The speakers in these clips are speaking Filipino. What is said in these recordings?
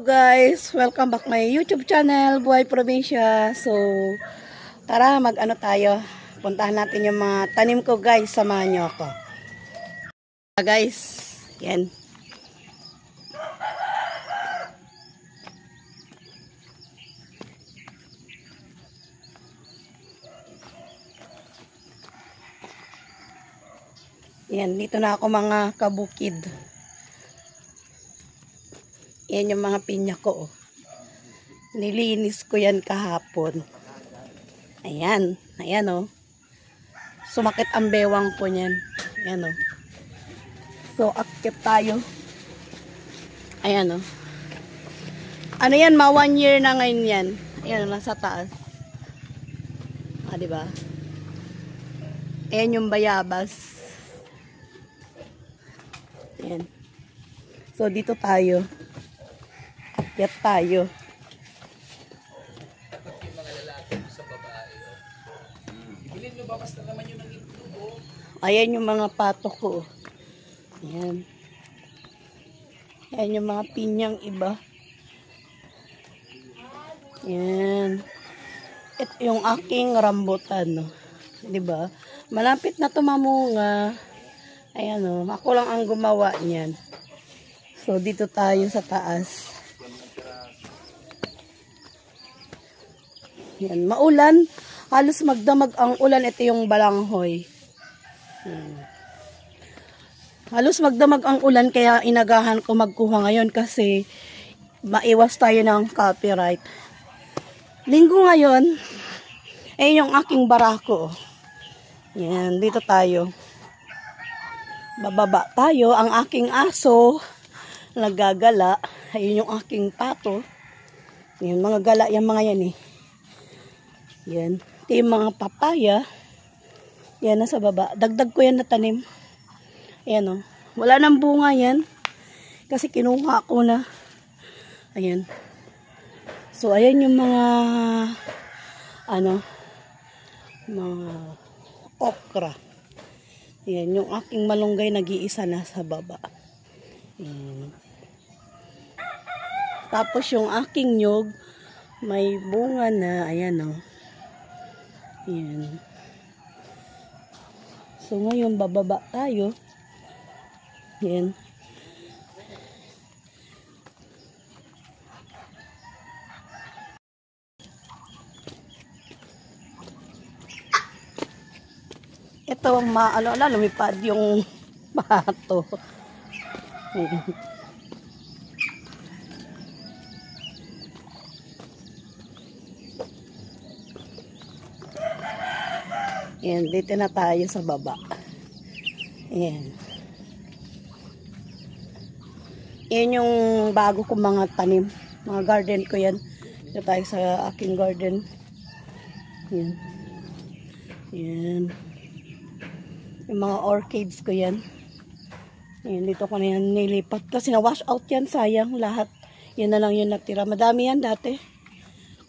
Hello guys, welcome back my YouTube channel, Buhay Probinsya. So, tara mag-ano tayo. Puntahan natin yung mga tanim ko guys, samahan nyo ako. Guys, yan. Yan, dito na ako mga kabukid. Yan yung mga pinya ko. Nilinis ko yan kahapon. Ayan. Ayan o. Sumakit ang bewang po niyan. Ayan o. So, akit tayo. Ayan o. Ano yan? 1 year na ngayon yan. Ayan o, nasa taas. Ah, diba? Ayan yung bayabas. Ayan. So, dito tayo. Akyat tayo. Yung mga lalaki sa babae. Ibilin nyo ba basta naman yun ng itlog? Ayan yung mga pato ko. Ayan. Ayan yung mga pinyang iba. Ayan. Ito yung aking rambutan. No? Diba? Malapit na tumamunga. Ayan o. Ako lang ang gumawa niyan. So, dito tayo sa taas. Yan, maulan. Halos magdamag ang ulan. Ito yung balanghoy. Halos magdamag ang ulan kaya inagahan ko magkuha ngayon kasi maiwas tayo ng copyright. Linggo ngayon, yung aking barako. Yan, dito tayo. Bababa tayo. Ang aking aso, nagagala. Ayun yung aking pato. Yan, mga gala yung mga yan eh. Yan. Ito yung mga papaya. Yan, nasa baba. Dagdag ko yan na tanim. Ayan o. Wala nang bunga yan. Kasi kinuha ko na. Ayan. So, ayan yung mga mga okra. Ayan, yung aking malunggay nag-iisa na sa baba. Ayan. Tapos yung aking nyog, may bunga na. Ayan o. Ayan. So, ngayon, bababa tayo. Ayan. Ito, lumipad yung pato. Ayan. Ayan, dito na tayo sa baba. Ayan. Ayan yung bago kong mga tanim. Mga garden ko yan. Dito tayo sa aking garden. Ayan. Ayan. Yung mga orchids ko yan. Ayan, dito ko na yan nilipat. Kasi na-wash out yan, sayang lahat. Yan na lang yung natira. Madami yan dati.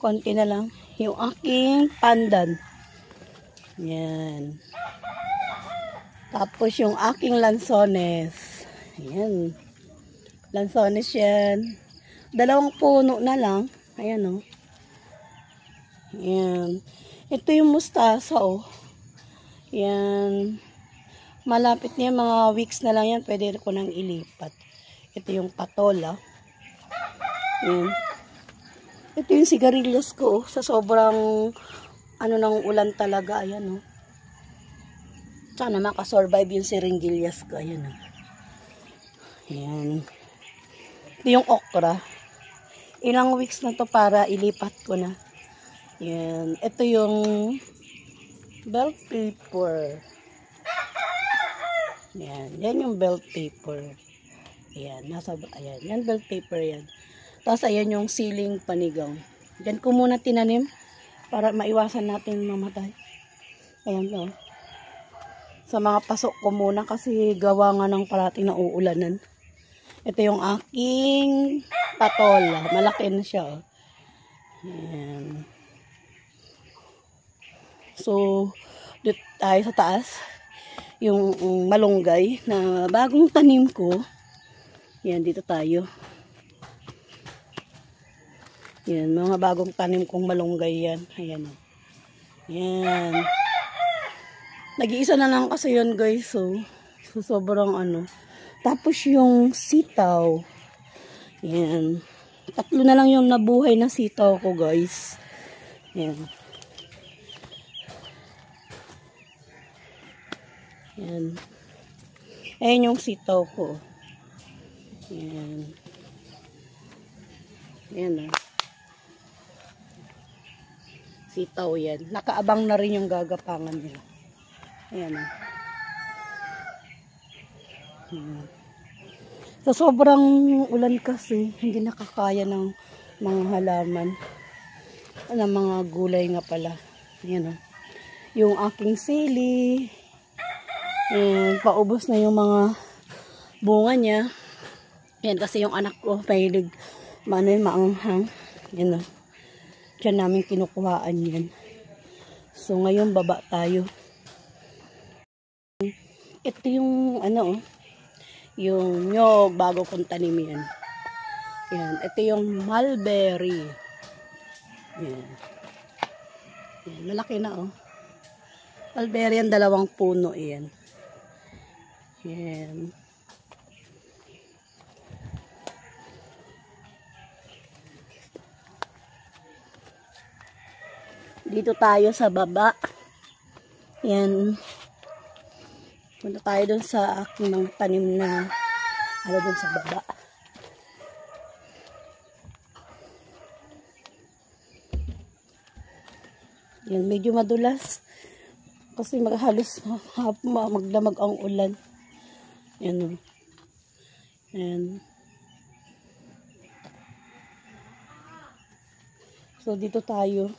Konti na lang. Yung aking pandan. Ayan. Tapos yung aking lansones. Ayan. Lansones yan. 2 puno na lang. Ayan o. Ayan. Ito yung mustasa o. Ayan. Malapit niya, mga weeks na lang yan. Pwede ko nang ilipat. Ito yung patola. Ayan. Ito yung sigarilyas ko. Sa sobrang ng ulan talaga. Ayan o. Sana makasurvive yung siringilyas ko. Ayan o. Ayan. Ito yung okra. Ilang weeks na to para ilipat ko na. Ayan. Ito yung bell pepper. Ayan. Yan yung bell pepper. Ayan. Ayan. Yan bell pepper yan. Tapos ayan yung siling panigaw. Diyan ko muna tinanim para maiwasan natin mamatay. Ayan o. Sa mga pasok ko muna kasi gawa nga ng parating na uulanan. Ito yung aking patola. Malaki na siya. Oh. Ayan. So, dito tayo sa taas. Yung malunggay na bagong tanim ko. Ayan, dito tayo. Yan, mga bagong tanim kong malunggay yan. Ayan o. Yan. Nag-iisa na lang kasi yun guys. So sobrang ano. Tapos yung sitaw. Yan. 3 na lang yung nabuhay na sitaw ko guys. Yan. Yan. Ayan yung sitaw ko. Yan. Yan o. Sitaw yan. Nakaabang na rin yung gagapangan nila. Ayan o. Yan. Sa sobrang ulan kasi, hindi nakakaya ng mga halaman. Ng mga gulay nga pala. Ayan o. Yung aking sili. Ayan, paubos na yung mga bunga niya. Ayan, kasi yung anak ko, mahilig maanghang. Ayan o. Diyan namin kinukuhaan yan. So, ngayon baba tayo. Ito yung, ano, yung nyog, bago kong tanim yan. Yan. Ito yung mulberry. Yan. Yan. Malaki na, oh. Mulberry yan, 2 puno yan. Yan. Dito tayo sa baba. Yan. Punta tayo dun sa aking mga tanim na ano dun sa baba. Yan, medyo madulas. Kasi halos magdamag ang ulan. Yan. Yan. So, dito tayo.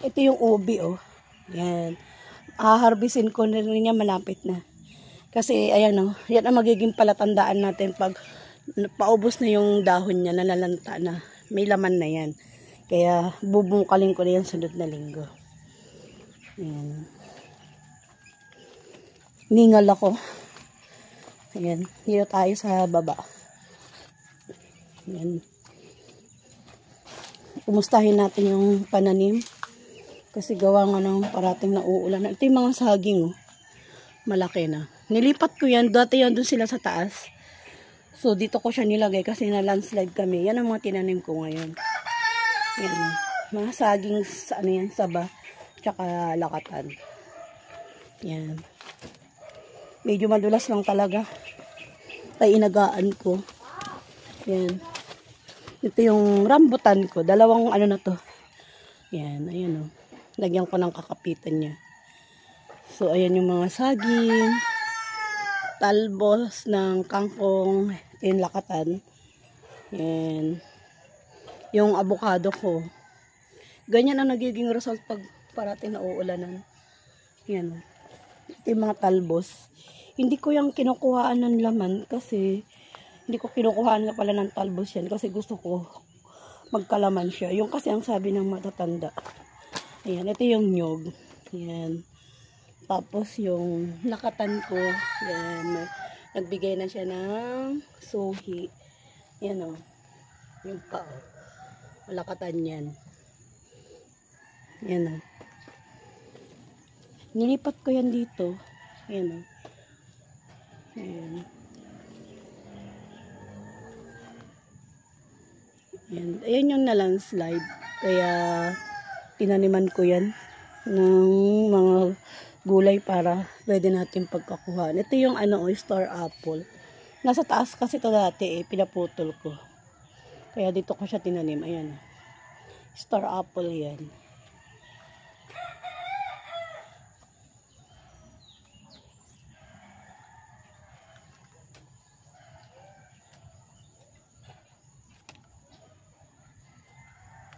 Ito yung ubi, oh. Yan. Harvestin ko na rin niya, malapit na. Kasi, ayan, oh. Yan ang magiging palatandaan natin pag paubos na yung dahon niya, nalalanta na. May laman na yan. Kaya, bubungkalin ko na yan sunod na linggo. Yan. Ningal ako. Ayan. Dito tayo sa baba. Yan. Kumustahin natin yung pananim. Kasi gawa nga ng parating na uulan. Ito yung mga saging, oh. Malaki na. Nilipat ko yan. Dati yan doon sila sa taas. So, dito ko siya nilagay kasi na-landslide kami. Yan ang mga tinanim ko ngayon. Yan. Mga saging, ano yan, saba. Tsaka lakatan. Yan. Medyo madulas lang talaga. Ay, inagaan ko. Yan. Ito yung rambutan ko. 2 ano na to. Yan. Ayan, oh. Lagyan ko ng kakapitan niya. So, ayan yung mga saging, talbos ng kangkong, yung lakatan. Yan. Yung avocado ko. Ganyan ang nagiging result pag parating na uulanan. Yan. Ito yung mga talbos. Hindi ko yung kinukuhaan ng laman kasi hindi ko kinukuhaan nga pala ng talbos yan kasi gusto ko magkalaman siya. Yung kasi ang sabi ng matatanda. Ayan, ito yung nyog. Ayan. Tapos yung lakatan ko, ayan, nagbigay na siya ng suhi. Ayan, o. Yung pa, o. Lakatan yan. Ayan, o. Nilipat ko yan dito. Ayan, o. Ayan. Ayan. Ayan yung na-landslide. Kaya tinaniman ko yan ng mga gulay para pwede natin pagkakuhan. Ito yung ano, star apple. Nasa taas kasi ito dati, pinaputol ko. Kaya dito ko siya tinanim. Ayan. Star apple yan.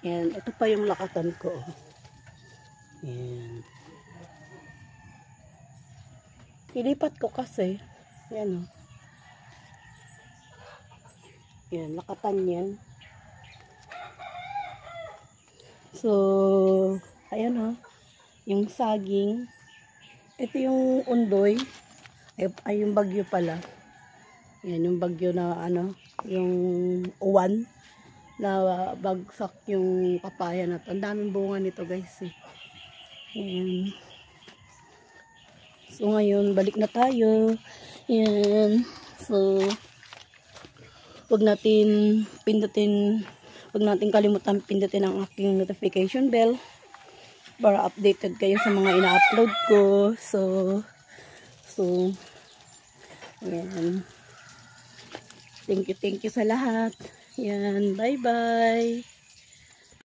Yan, ito pa yung lakatan ko. Yan. Ilipat ko kasi. Yan, o. Yan, lakatan yan. So, ayan, o. Yung saging. Ito yung undoy. Ay yung bagyo pala. Yan, yung bagyo na ano, yung uwan na bagsak yung papaya na to. Ang daming bunga nito guys eh. Ayan. So ngayon, balik na tayo. Ayan. So, huwag natin kalimutan pindutin ang aking notification bell para updated kayo sa mga ina-upload ko. So, ayan. Thank you sa lahat. Ayan, bye-bye.